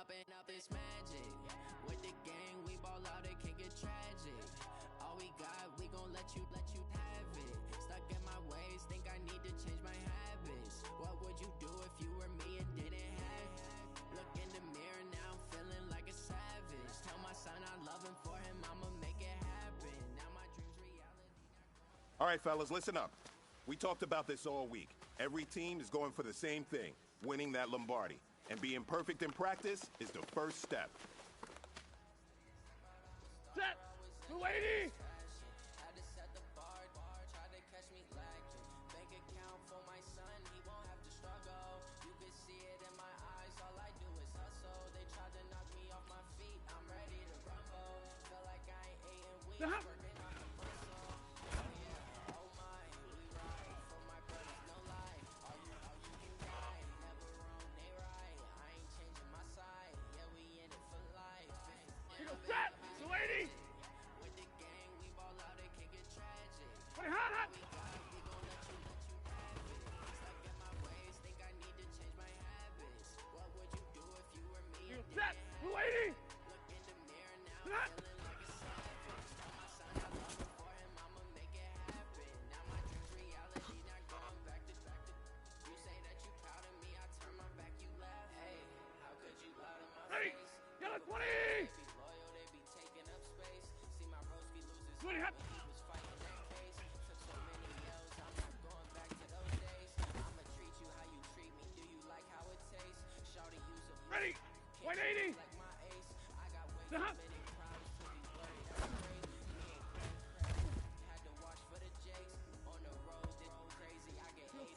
up and up this magic. With the gang, we ball out, it can get tragic. All we got, we gon' let you have it. Stuck in my ways, think I need to change my habits. What would you do if you were me and didn't have it? Look in the mirror, now I'm feeling like a savage. Tell my son I love him, for him I'ma make it happen. Now my dreams reality. All right, fellas, listen up. We talked about this all week. Every team is going for the same thing, winning that Lombardi. And being perfect in practice is the first step. Set! 280! Set! 280! Hot, hot! Set! 280! Hot! Ready! Yellow 20! 20 hot! Ready! 180! Hot!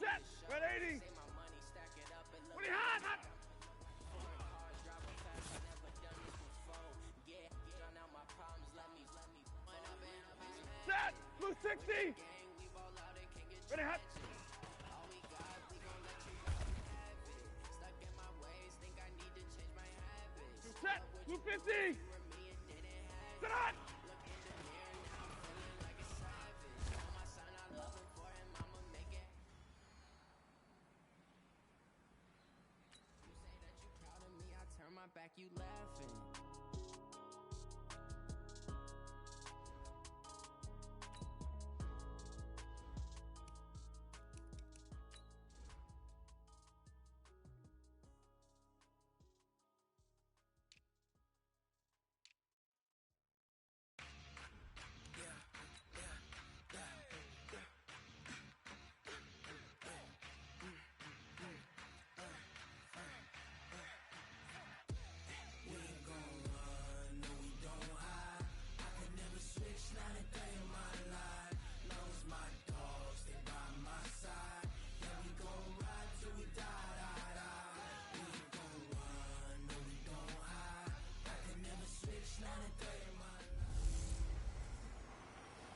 Set! 180! 20 hot! Hot! Set! Blue 60! Ready, hot! Set! Blue 50! Set hot! Turn my back, you laughing.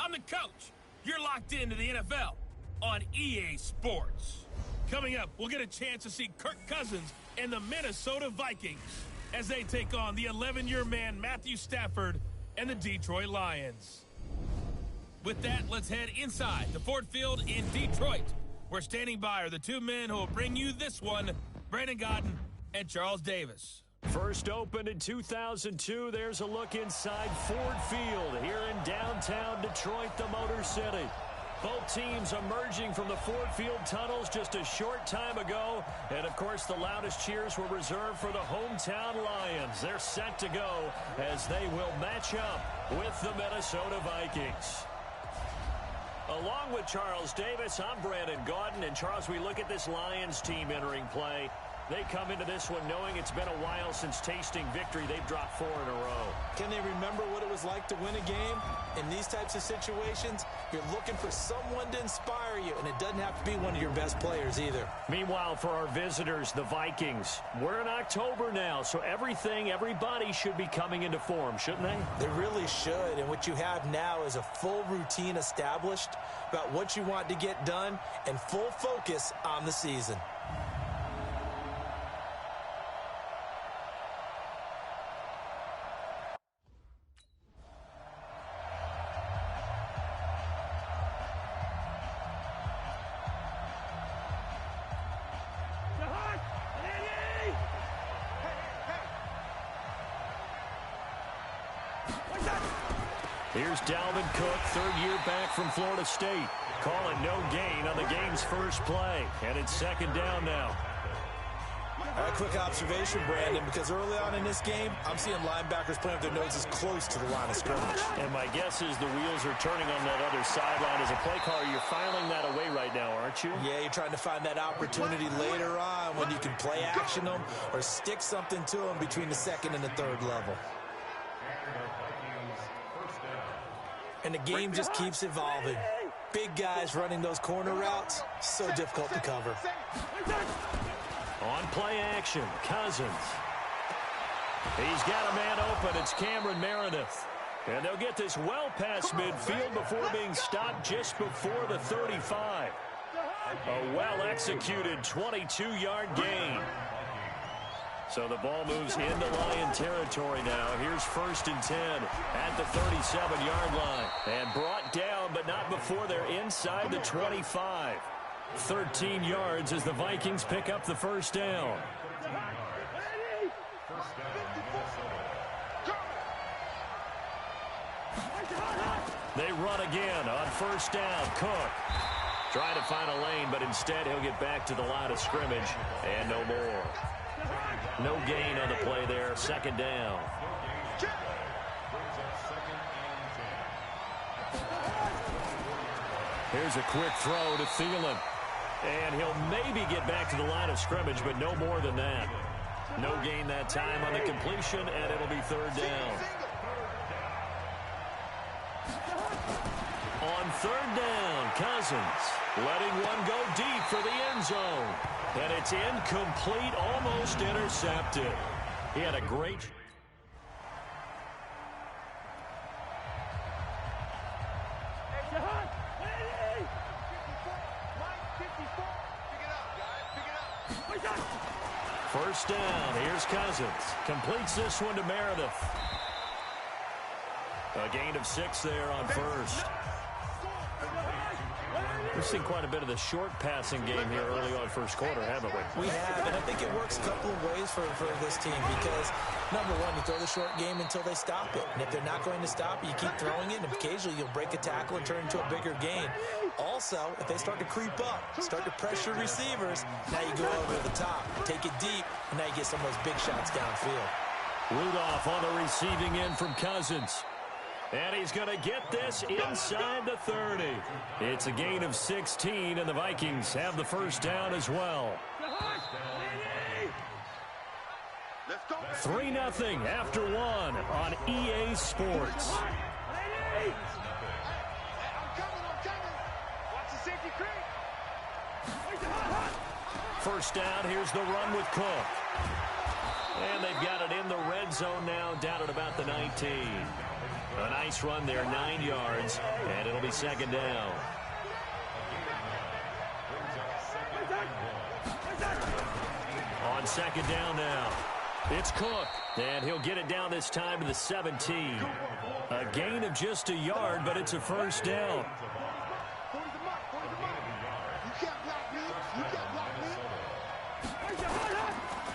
I'm the coach. You're locked into the NFL on EA Sports. Coming up, we'll get a chance to see Kirk Cousins and the Minnesota Vikings as they take on the 11-year man Matthew Stafford and the Detroit Lions. With that, let's head inside the Ford Field in Detroit. We're standing by are the two men who will bring you this one, Brandon Godden and Charles Davis. First opened in 2002, there's a look inside Ford Field here in downtown Detroit, the Motor City. Both teams emerging from the Ford Field tunnels just a short time ago. And, of course, the loudest cheers were reserved for the hometown Lions. They're set to go as they will match up with the Minnesota Vikings. Along with Charles Davis, I'm Brandon Gaudin. And, Charles, we look at this Lions team entering play. They come into this one knowing it's been a while since tasting victory. They've dropped 4 in a row. Can they remember what it was like to win a game? In these types of situations, you're looking for someone to inspire you, and it doesn't have to be one of your best players either. Meanwhile, for our visitors, the Vikings, we're in October now, so everybody should be coming into form, shouldn't they? They really should, and what you have now is a full routine established about what you want to get done and full focus on the season. Here's Dalvin Cook, third year back from Florida State. Calling no gain on the game's first play. And it's second down now. All right, quick observation, Brandon, because early on in this game, I'm seeing linebackers playing with their noses close to the line of scrimmage. And my guess is the wheels are turning on that other sideline. As a play caller, you're filing that away right now, aren't you? Yeah, you're trying to find that opportunity later on when you can play action them or stick something to them between the second and the third level. And the game just keeps evolving. Big guys running those corner routes, so difficult to cover. On play action, Cousins. He's got a man open. It's Cameron Meredith. And they'll get this well past midfield before being stopped just before the 35. A well-executed 22-yard gain. So the ball moves into Lion territory now. Here's 1st and 10 at the 37-yard line. And brought down, but not before they're inside the 25. 13 yards as the Vikings pick up the first down. They run again on first down. Cook trying to find a lane, but instead he'll get back to the line of scrimmage and no more. No gain on the play there. Second down. Here's a quick throw to Thielen. And he'll maybe get back to the line of scrimmage, but no more than that. No gain that time on the completion, and it'll be third down. On third down, Cousins letting one go deep for the end zone. And it's incomplete, almost intercepted. He had a great... First down, here's Cousins. Completes this one to Meredith. A gain of 6 there on first. We've seen quite a bit of the short passing game here early on first quarter, haven't we? We have, and I think it works a couple of ways for this team because, number one, you throw the short game until they stop it. And if they're not going to stop it, you keep throwing it, and occasionally you'll break a tackle and turn it into a bigger gain. Also, if they start to creep up, start to pressure receivers, now you go over the top, take it deep, and now you get some of those big shots downfield. Rudolph on the receiving end from Cousins. And he's going to get this inside the 30. It's a gain of 16, and the Vikings have the first down as well. 3-0 after 1 on EA Sports. First down, here's the run with Cook. And they've got it in the red zone now, down at about the 19. A nice run there, 9 yards, and it'll be second down. On second down now, it's Cook, and he'll get it down this time to the 17. A gain of just a yard, but it's a first down.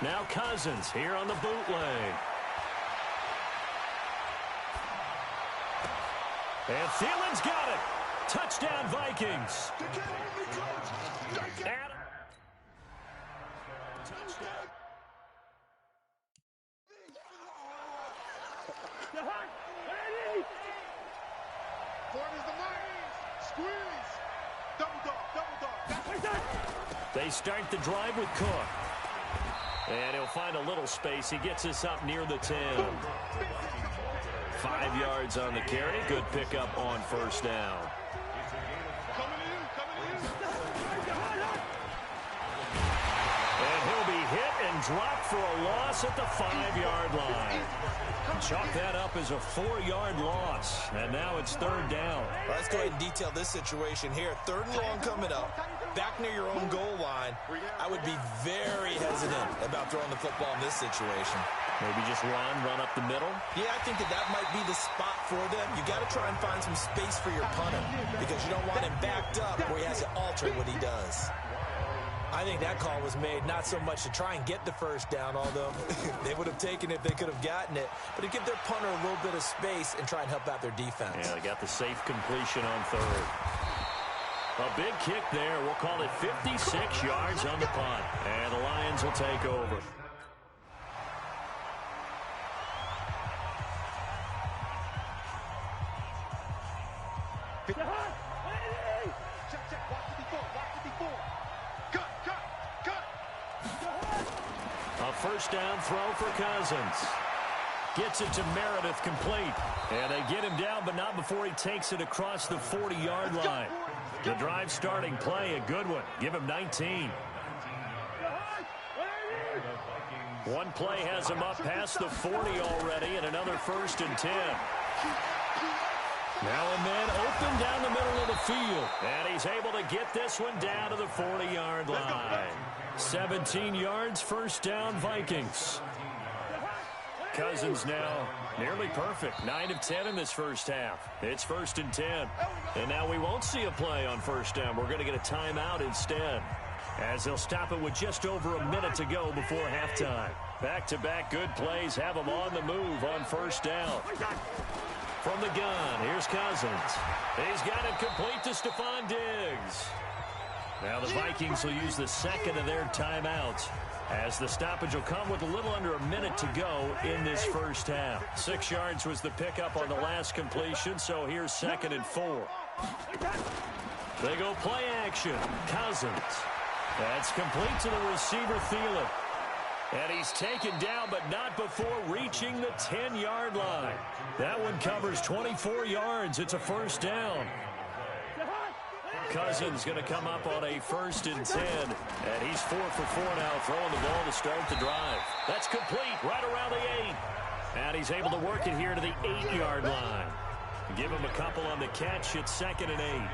Now Cousins here on the bootleg. And Thielen's got it. Touchdown, Vikings. They start the drive with Cook. And he'll find a little space. He gets us up near the 10. 5 yards on the carry. Good pickup on first down. And he'll be hit and dropped for a loss at the 5-yard line. Chalk that up as a 4-yard loss. And now it's third down. Well, let's go ahead and detail this situation here. Third and long coming up. Back near your own goal line. I would be very hesitant about throwing the football in this situation. Maybe just run up the middle? Yeah, I think that might be the spot for them. You got to try and find some space for your punter because you don't want him backed up where he has to alter what he does. I think that call was made not so much to try and get the first down, although they would have taken it if they could have gotten it, but to give their punter a little bit of space and try and help out their defense. Yeah, they got the safe completion on third. A big kick there. We'll call it 56 yards on the punt. And the Lions will take over. A first down throw for Cousins. Gets it to Meredith, complete. And they get him down, but not before he takes it across the 40-yard line. The drive starting play, a good one. Give him 19. One play has him up past the 40 already, and another 1st and 10. Now and then, open down the middle of the field. And he's able to get this one down to the 40-yard line. 17 yards, first down, Vikings. Cousins now nearly perfect. 9 of 10 in this first half. It's 1st and 10. And now we won't see a play on first down. We're going to get a timeout instead, as they'll stop it with just over a minute to go before halftime. Back-to-back good plays have them on the move on first down. From the gun, here's Cousins. He's got it complete to Stephon Diggs. Now the Vikings will use the second of their timeouts, as the stoppage will come with a little under a minute to go in this first half. 6 yards was the pickup on the last completion, so here's 2nd and 4. They go play action. Cousins. That's complete to the receiver, Thielen. And he's taken down, but not before reaching the 10-yard line. That one covers 24 yards. It's a first down. Cousins going to come up on a 1st and 10. And he's 4 for 4 now, throwing the ball to start the drive. That's complete right around the 8. And he's able to work it here to the 8-yard line. Give him a couple on the catch. It's 2nd and 8.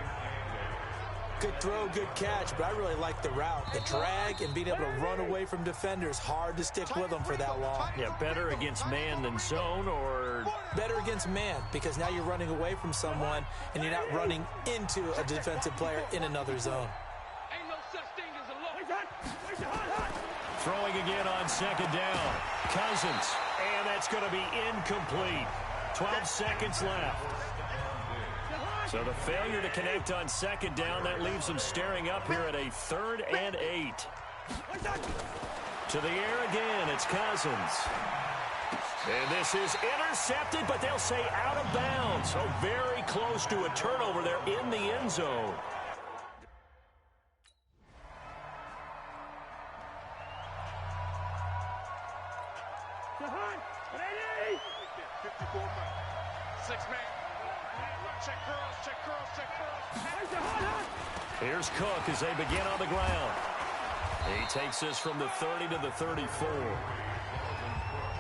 Good throw, good catch, but I really like the route. The drag and being able to run away from defenders, hard to stick with them for that long. Yeah, better against man than zone, or? Better against man, because now you're running away from someone and you're not running into a defensive player in another zone. Ain't no such thing as a look. Throwing again on 2nd down. Cousins, and that's going to be incomplete. 12 seconds left. So the failure to connect on 2nd down, that leaves them staring up here at a 3rd and 8. To the air again, it's Cousins. And this is intercepted, but they'll say out of bounds. So very close to a turnover there in the end zone. Here's Cook as they begin on the ground. He takes this from the 30 to the 34.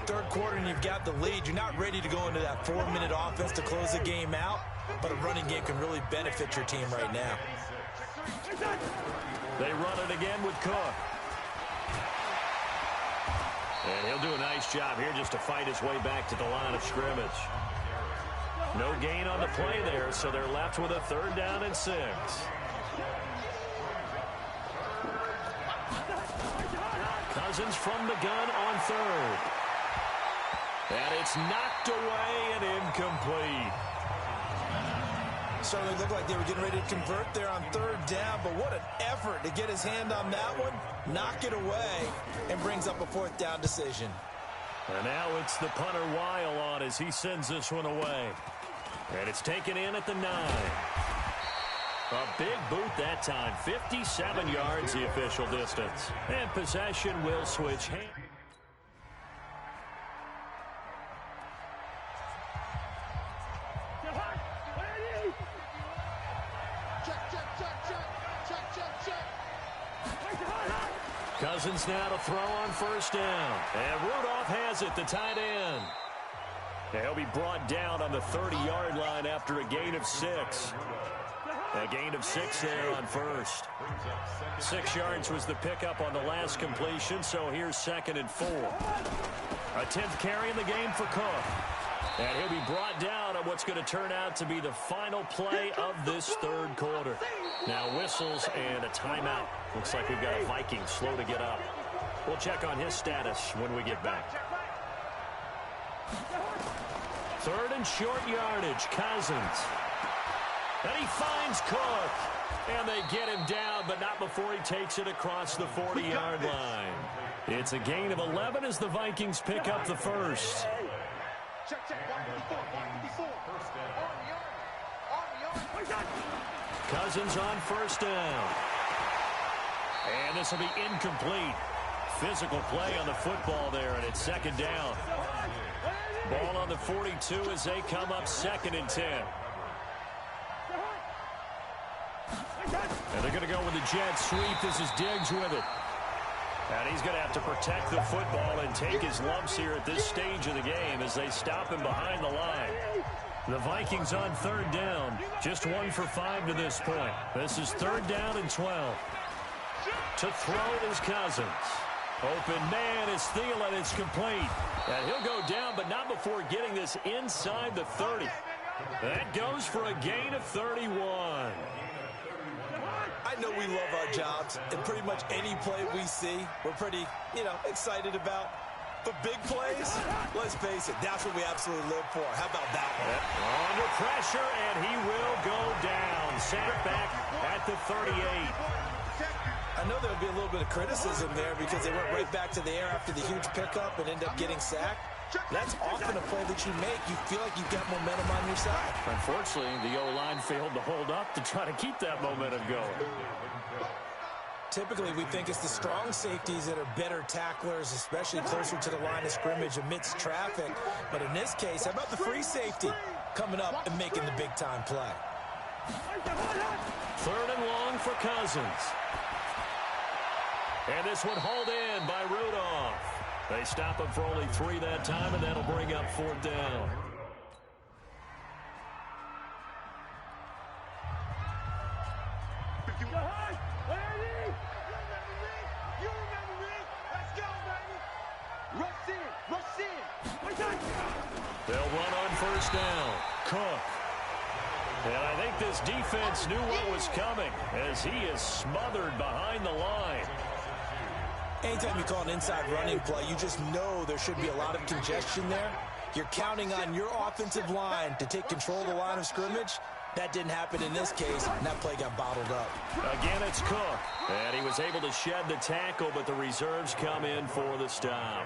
Third quarter and you've got the lead. You're not ready to go into that 4-minute offense to close the game out, but a running game can really benefit your team right now. They run it again with Cook. And he'll do a nice job here just to fight his way back to the line of scrimmage. No gain on the play there, so they're left with a 3rd down and 6. Cousins from the gun on 3rd. And it's knocked away and incomplete. Certainly looked like they were getting ready to convert there on 3rd down, but what an effort to get his hand on that one, knock it away, and brings up a 4th down decision. And now it's the punter Weil on as he sends this one away. And it's taken in at the 9. A big boot that time. 57 yards the official distance. And possession will switch hands. Cousins now to throw on 1st down. And Rudolph has it, the tight end. He'll be brought down on the 30-yard line after a gain of 6. A gain of 6 there on 1st. 6 yards was the pickup on the last completion, so here's 2nd and 4. A 10th carry in the game for Cook. And he'll be brought down on what's going to turn out to be the final play of this third quarter. Now whistles and a timeout. Looks like we've got a Viking slow to get up. We'll check on his status when we get back. Third and short yardage, Cousins. And he finds Cook. And they get him down, but not before he takes it across the 40-yard line. It's a gain of 11 as the Vikings pick up the first. Cousins on first down. And this will be incomplete. Physical play on the football there, and it's second down. Ball on the 42 as they come up 2nd and 10. And they're going to go with the jet sweep. This is Diggs with it. And he's going to have to protect the football and take his lumps here at this stage of the game as they stop him behind the line. The Vikings on third down. Just 1 for 5 to this point. This is 3rd down and 12. To throw is Cousins. Open man is Thielen. It's complete. And he'll go down, but not before getting this inside the 30. That goes for a gain of 31. I know we love our jobs, and pretty much any play we see, we're pretty, excited about. But big plays, let's face it, that's what we absolutely live for. How about that one? Under pressure, and he will go down. Sacked back at the 38. I know there'll be a little bit of criticism there because they went right back to the air after the huge pickup and ended up getting sacked. That's often a play that you make. You feel like you've got momentum on your side. Unfortunately, the O-line failed to hold up to try to keep that momentum going. Typically, we think it's the strong safeties that are better tacklers, especially closer to the line of scrimmage amidst traffic. But in this case, how about the free safety coming up and making the big-time play? 3rd and long for Cousins. And this one hauled in by Rudolph. They stop him for only 3 that time, and that'll bring up 4th down. They'll run on first down. Cook. And I think this defense knew what was coming as he is smothered behind the line. Anytime you call an inside running play, you just know there should be a lot of congestion there. You're counting on your offensive line to take control of the line of scrimmage. That didn't happen in this case, and that play got bottled up. Again, it's Cook. And he was able to shed the tackle, but the reserves come in for the stop.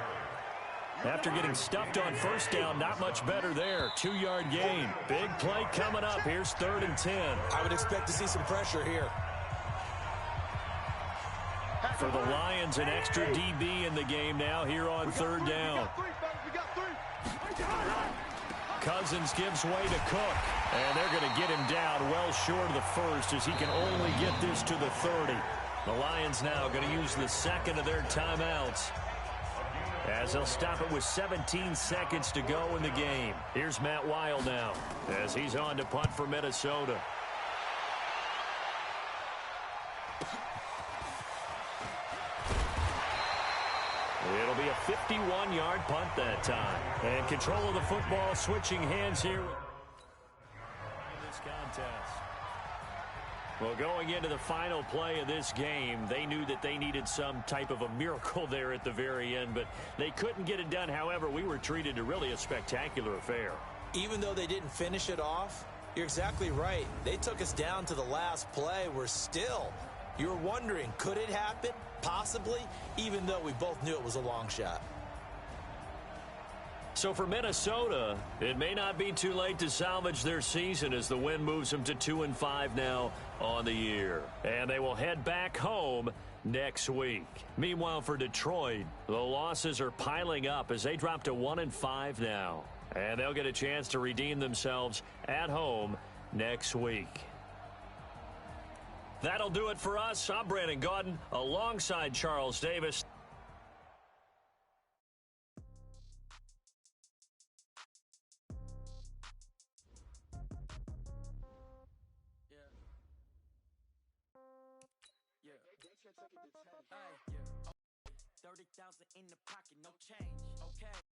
After getting stuffed on first down, not much better there. 2-yard gain. Big play coming up. Here's 3rd and 10. I would expect to see some pressure here. For the Lions, an extra DB in the game now here on 3rd down. Cousins gives way to Cook. And they're going to get him down well short of the first as he can only get this to the 30. The Lions now going to use the 2nd of their timeouts as they'll stop it with 17 seconds to go in the game. Here's Matt Weil now as he's on to punt for Minnesota. It'll be a 51-yard punt that time. And control of the football switching hands here in this contest. Well, going into the final play of this game, they knew that they needed some type of a miracle there at the very end, but they couldn't get it done. However, we were treated to really a spectacular affair. Even though they didn't finish it off, you're exactly right. They took us down to the last play. We're still, you're wondering, could it happen? Possibly, even though we both knew it was a long shot. So for Minnesota, it may not be too late to salvage their season as the win moves them to 2-5 now on the year. And they will head back home next week. Meanwhile, for Detroit, the losses are piling up as they drop to 1-5 now. And they'll get a chance to redeem themselves at home next week. That'll do it for us. I'm Brandon Gaudin alongside Charles Davis. Hey, 30,000 in the pocket, no change. Okay.